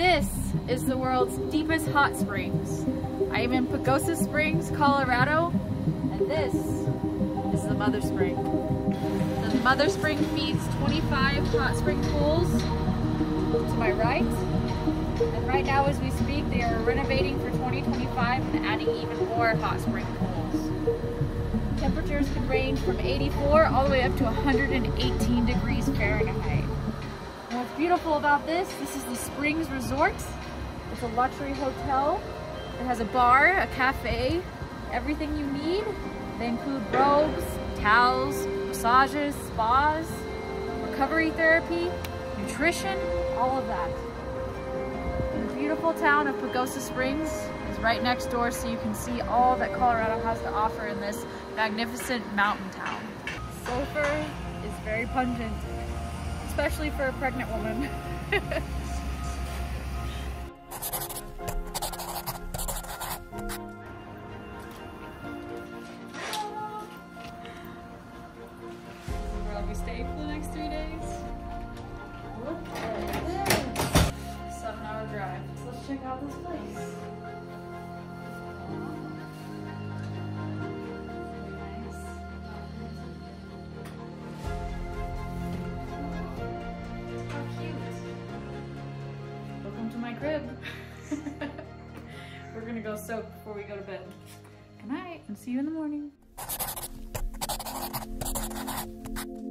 This is the world's deepest hot springs. I am in Pagosa Springs, Colorado, and this is the Mother Spring. The Mother Spring feeds 25 hot spring pools to my right. And right now as we speak, they are renovating for 2025 and adding even more hot spring pools. Temperatures can range from 84 all the way up to 118 degrees Fahrenheit. And what's beautiful about this is the Springs Resort. It's a luxury hotel. It has a bar, a cafe, everything you need. They include robes, towels, massages, spas, recovery therapy, nutrition, all of that. And the beautiful town of Pagosa Springs is right next door, so you can see all that Colorado has to offer in this magnificent mountain town. Sulfur is very pungent, especially for a pregnant woman. I'll be staying for the next 3 days. Look at this! 7-hour drive. So let's check out this place. My crib. We're gonna go soak before we go to bed. Good night and see you in the morning.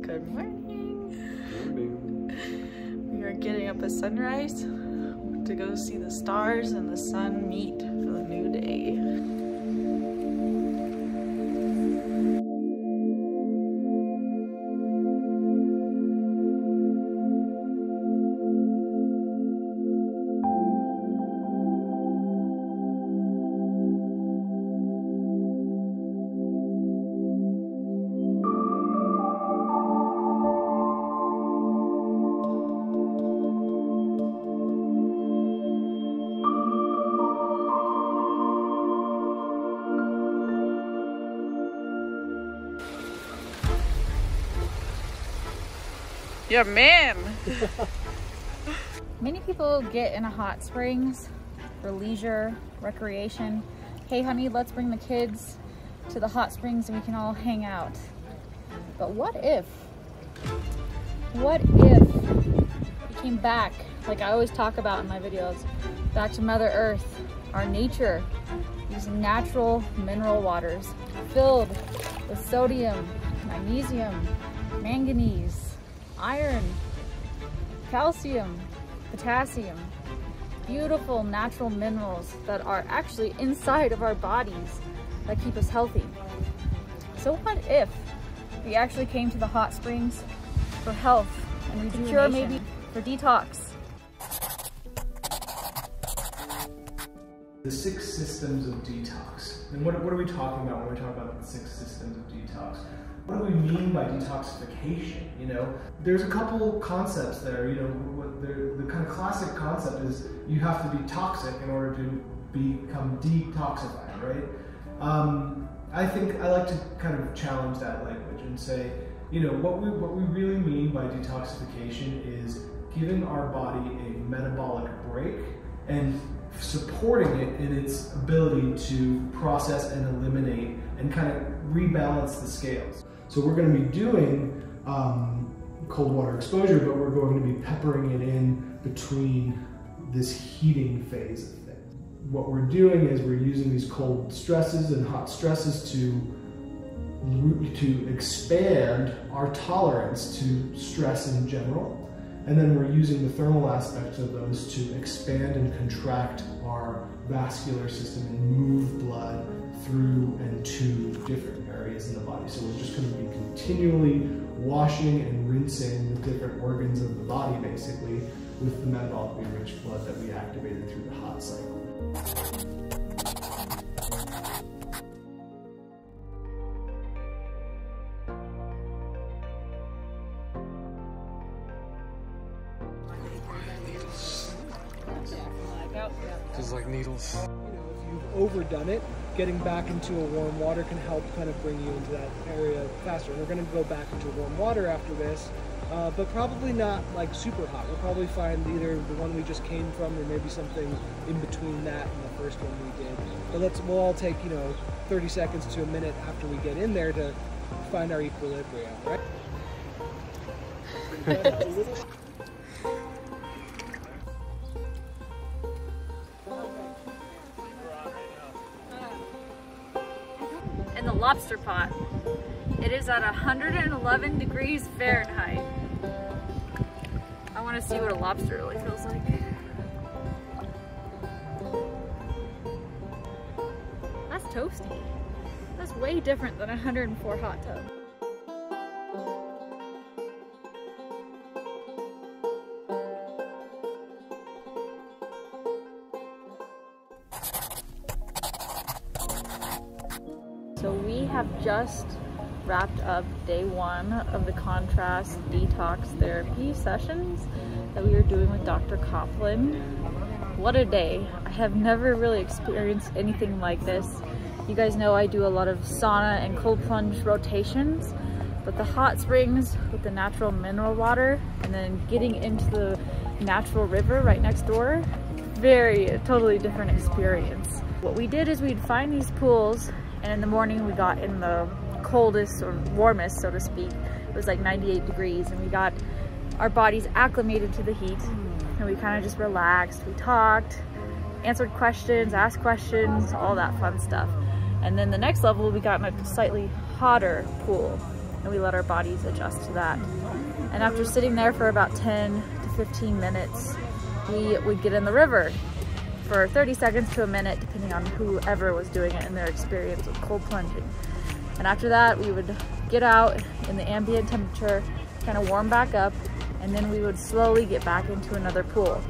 Good morning. We are getting up at sunrise to go see the stars and the sun meet for the new day. Yeah, man. Many people get into hot springs for leisure, recreation. Hey honey, let's bring the kids to the hot springs and we can all hang out. But what if we came back, like I always talk about in my videos, back to Mother Earth, our nature, using natural mineral waters filled with sodium, magnesium, manganese, iron, calcium, potassium, beautiful natural minerals that are actually inside of our bodies that keep us healthy. So what if we actually came to the hot springs for health and rejuvenation, maybe for detox? The 6 systems of detox. And what are we talking about when we talk about the 6 systems of detox? What do we mean by detoxification? You know, there's a couple concepts there. You know, the kind of classic concept is you have to be toxic in order to become detoxified, right? I think I like to kind of challenge that language and say, you know, what we really mean by detoxification is giving our body a metabolic break and supporting it in its ability to process and eliminate and kind of rebalance the scales. So we're going to be doing cold water exposure, but we're going to be peppering it in between this heating phase of things. What we're doing is we're using these cold stresses and hot stresses to expand our tolerance to stress in general. And then we're using the thermal aspects of those to expand and contract our vascular system and move blood through and to different areas in the body. So we're just going to be continually washing and rinsing the different organs of the body, basically, with the metabolically rich blood that we activated through the hot cycle. Feels like needles. You know, if you've overdone it, getting back into a warm water can help kind of bring you into that area faster. And we're going to go back into warm water after this but probably not like super hot. We'll probably find either the one we just came from or maybe something in between that and the first one we did. But we'll all take, 30 seconds to a minute after we get in there to find our equilibrium, right? In the lobster pot. It is at 111 degrees Fahrenheit. I want to see what a lobster really feels like. That's toasty. That's way different than 104 hot tub. So we have just wrapped up day 1 of the contrast detox therapy sessions that we were doing with Dr. Coplin. What a day. I have never really experienced anything like this. You guys know I do a lot of sauna and cold plunge rotations, but the hot springs with the natural mineral water and then getting into the natural river right next door, totally different experience. What we did is we'd find these pools, and in the morning we got in the coldest or warmest, so to speak. It was like 98 degrees, and we got our bodies acclimated to the heat, and we kind of just relaxed. We talked, answered questions, asked questions, all that fun stuff. And then the next level, we got in a slightly hotter pool, and we let our bodies adjust to that. And after sitting there for about 10 to 15 minutes, we would get in the river for 30 seconds to a minute, depending on whoever was doing it and their experience with cold plunging. And after that, we would get out in the ambient temperature, kind of warm back up, and then we would slowly get back into another pool.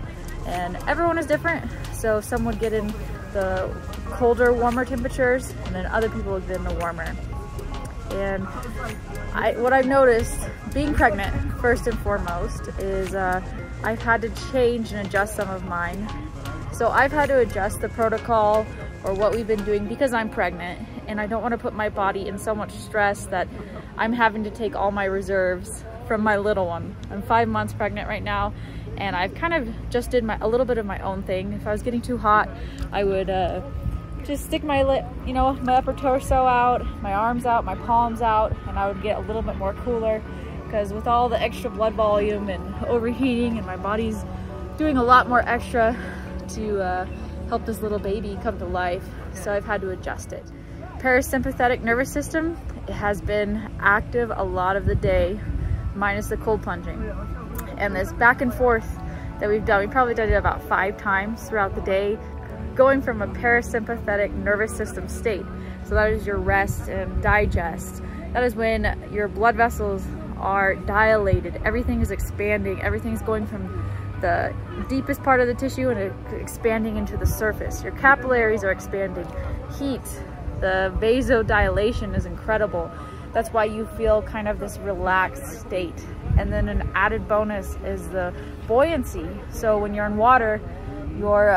And everyone is different, so some would get in the colder, warmer temperatures, and then other people would get in the warmer. And what I've noticed, being pregnant, first and foremost, is I've had to change and adjust some of mine. So I've had to adjust the protocol or what we've been doing because I'm pregnant, and I don't want to put my body in so much stress that I'm having to take all my reserves from my little one. I'm 5 months pregnant right now, and I've kind of just did a little bit of my own thing. If I was getting too hot, I would just stick my my upper torso out, my arms out, my palms out, and I would get a little bit more cooler, because with all the extra blood volume and overheating, and my body's doing a lot more extra to help this little baby come to life, so I've had to adjust it. Parasympathetic nervous system, it has been active a lot of the day, minus the cold plunging. And this back and forth that we've done, we probably did it about 5 times throughout the day, going from a parasympathetic nervous system state. So that is your rest and digest. That is when your blood vessels are dilated, everything is expanding, everything's going from the deepest part of the tissue and expanding into the surface. Your capillaries are expanding. Heat, the vasodilation is incredible. That's why you feel kind of this relaxed state. And then an added bonus is the buoyancy. So when you're in water, your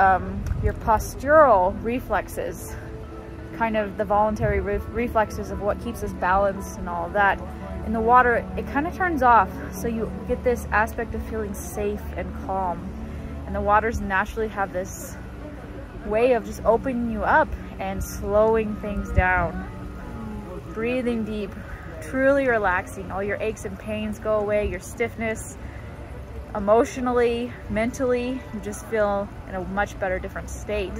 postural reflexes, kind of the voluntary reflexes of what keeps us balanced and all of that, in the water, it kind of turns off. So you get this aspect of feeling safe and calm. And the waters naturally have this way of just opening you up and slowing things down. Breathing deep, truly relaxing. All your aches and pains go away, your stiffness. Emotionally, mentally, you just feel in a much better, different state.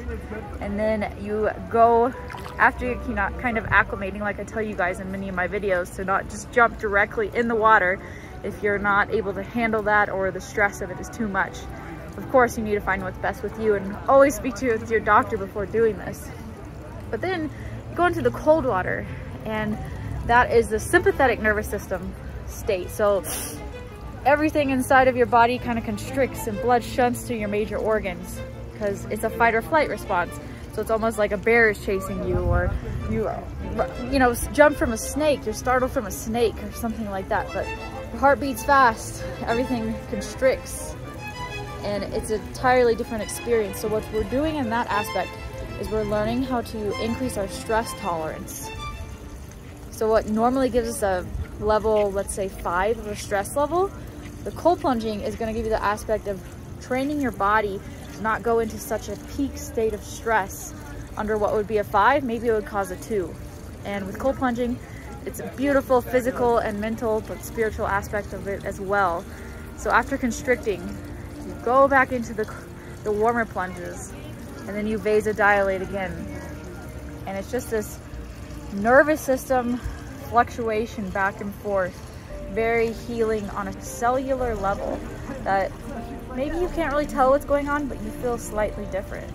And then you go, after you're kind of acclimating, like I tell you guys in many of my videos, to not just jump directly in the water if you're not able to handle that or the stress of it is too much. Of course, you need to find what's best with you, and always speak to your doctor before doing this. But then go into the cold water, and that is the sympathetic nervous system state. So everything inside of your body kind of constricts and blood shunts to your major organs, because it's a fight or flight response. So it's almost like a bear is chasing you, or you jump from a snake, you're startled from a snake or something like that. But your heart beats fast, everything constricts, and it's an entirely different experience. So what we're doing in that aspect is we're learning how to increase our stress tolerance. So what normally gives us a level, let's say 5 of a stress level, The cold plunging is going to give you the aspect of training your body to not go into such a peak state of stress under what would be a 5, maybe it would cause a 2. And with cold plunging, it's a beautiful physical and mental but spiritual aspect of it as well. So after constricting, you go back into the warmer plunges, and then you vasodilate again. And it's just this nervous system fluctuation back and forth, very healing on a cellular level that maybe you can't really tell what's going on, but you feel slightly different.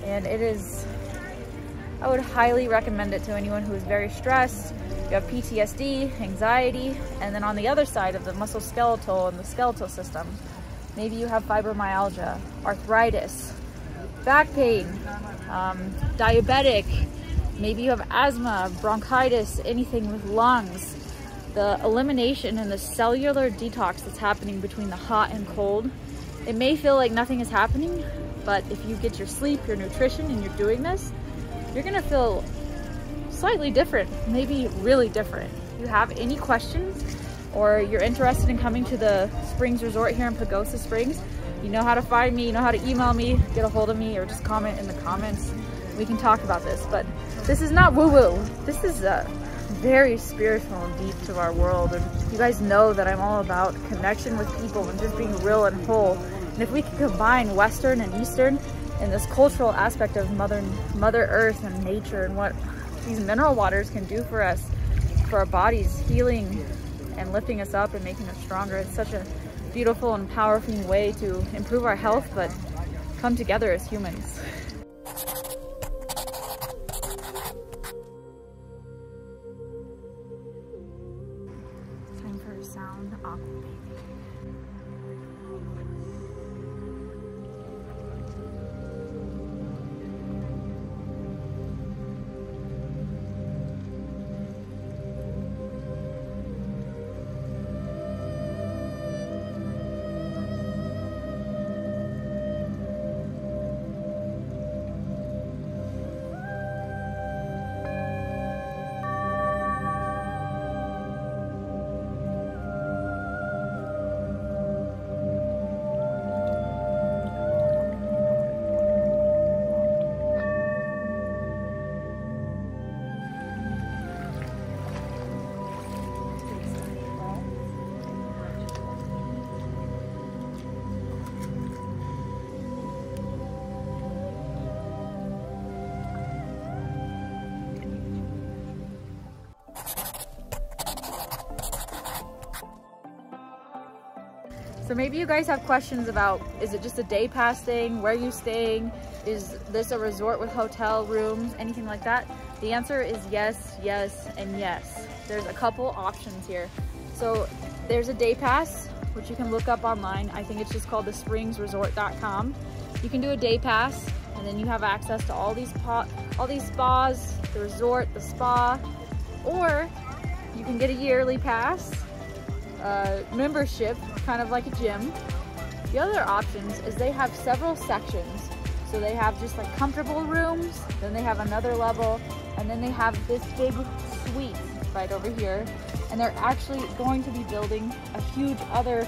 And it is, I would highly recommend it to anyone who is very stressed. You have PTSD, anxiety, and then on the other side of the musculoskeletal and the skeletal system, maybe you have fibromyalgia, arthritis, back pain, diabetic, maybe you have asthma, bronchitis, anything with lungs. The elimination and the cellular detox that's happening between the hot and cold, it may feel like nothing is happening, but if you get your sleep, your nutrition, and you're doing this, you're gonna feel slightly different, maybe really different. If you have any questions or you're interested in coming to the Springs Resort here in Pagosa Springs, you know how to find me, you know how to email me, get a hold of me, or just comment in the comments. We can talk about this, but this is not woo-woo. This is very spiritual and deep to our world, and you guys know that I'm all about connection with people and just being real and whole. And if we can combine Western and Eastern in this cultural aspect of Mother Earth and nature and what these mineral waters can do for us, for our bodies, healing and lifting us up and making us stronger, it's such a beautiful and powerful way to improve our health, but come together as humans. Time for a sound Aqua baby. So maybe you guys have questions about, is it just a day pass thing? Where are you staying? Is this a resort with hotel rooms? Anything like that? The answer is yes, yes, and yes. There's a couple options here. So there's a day pass, which you can look up online. I think it's just called the springsresort.com. You can do a day pass, and then you have access to all these spas, the resort, the spa, or you can get a yearly pass, membership, kind of like a gym. The other options is they have several sections. So they have just like comfortable rooms, then they have another level, and then they have this big suite right over here. And they're actually going to be building a huge other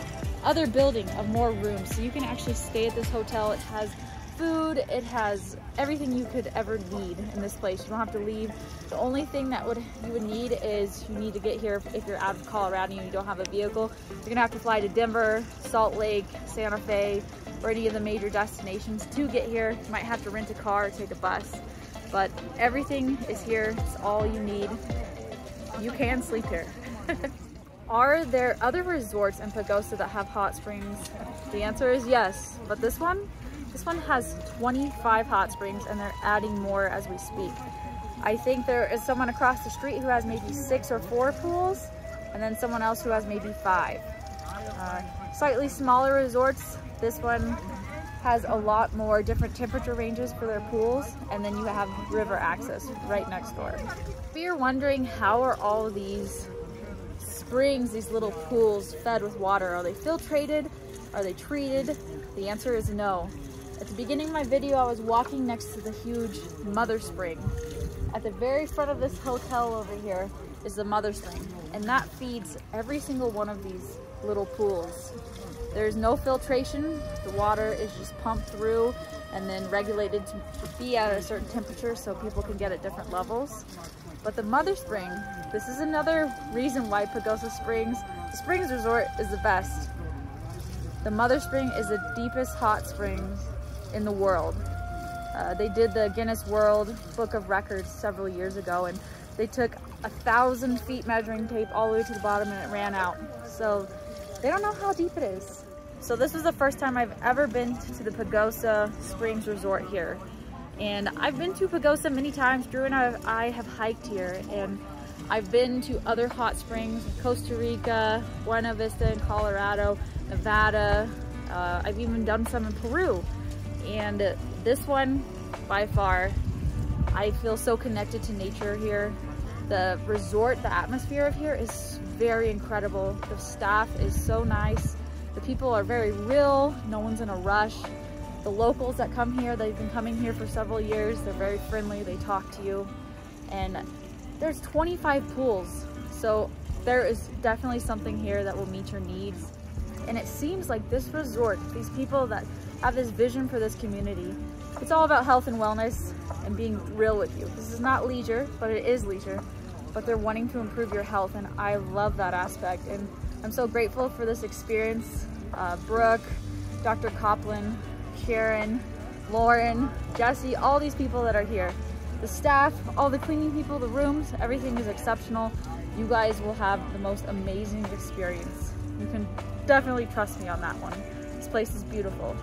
building of more rooms. So you can actually stay at this hotel. It has food, it has everything you could ever need in this place. You don't have to leave. The only thing that you would need is you need to get here if you're out of Colorado and you don't have a vehicle. You're gonna have to fly to Denver, Salt Lake, Santa Fe, or any of the major destinations to get here. You might have to rent a car or take a bus, but everything is here. It's all you need. You can sleep here. Are there other resorts in Pagosa that have hot springs? The answer is yes, but this one has 25 hot springs, and they're adding more as we speak. I think there is someone across the street who has maybe 6 or 4 pools, and then someone else who has maybe 5. Slightly smaller resorts, this one has a lot more different temperature ranges for their pools, and then you have river access right next door. If you're wondering, how are all of these springs, these little pools, fed with water? Are they filtrated? Are they treated? The answer is no. At the beginning of my video, I was walking next to the huge mother spring. At the very front of this hotel over here is the mother spring, and that feeds every single one of these little pools. There's no filtration. The water is just pumped through and then regulated to be at a certain temperature so people can get at different levels. But the mother spring, this is another reason why Pagosa Springs, the Springs Resort, is the best. The mother spring is the deepest hot springs in the world. They did the Guinness World Book of Records several years ago, and they took 1,000 feet measuring tape all the way to the bottom and it ran out. So they don't know how deep it is. So this was the first time I've ever been to the Pagosa Springs Resort here. And I've been to Pagosa many times. Drew and I have hiked here, and I've been to other hot springs, Costa Rica, Buena Vista in Colorado, Nevada. I've even done some in Peru. And this one, by far, I feel so connected to nature here. The resort, the atmosphere of here is very incredible. The staff is so nice. The people are very real. No one's in a rush. The locals that come here, they've been coming here for several years. They're very friendly. They talk to you. And there's 25 pools. So there is definitely something here that will meet your needs. And it seems like this resort, these people that have this vision for this community, it's all about health and wellness and being real with you. This is not leisure, but it is leisure. But they're wanting to improve your health, and I love that aspect. And I'm so grateful for this experience. Brooke, Dr. Coplin, Karen, Lauren, Jesse, all these people that are here. The staff, all the cleaning people, the rooms, everything is exceptional. You guys will have the most amazing experience. You can definitely trust me on that one. This place is beautiful.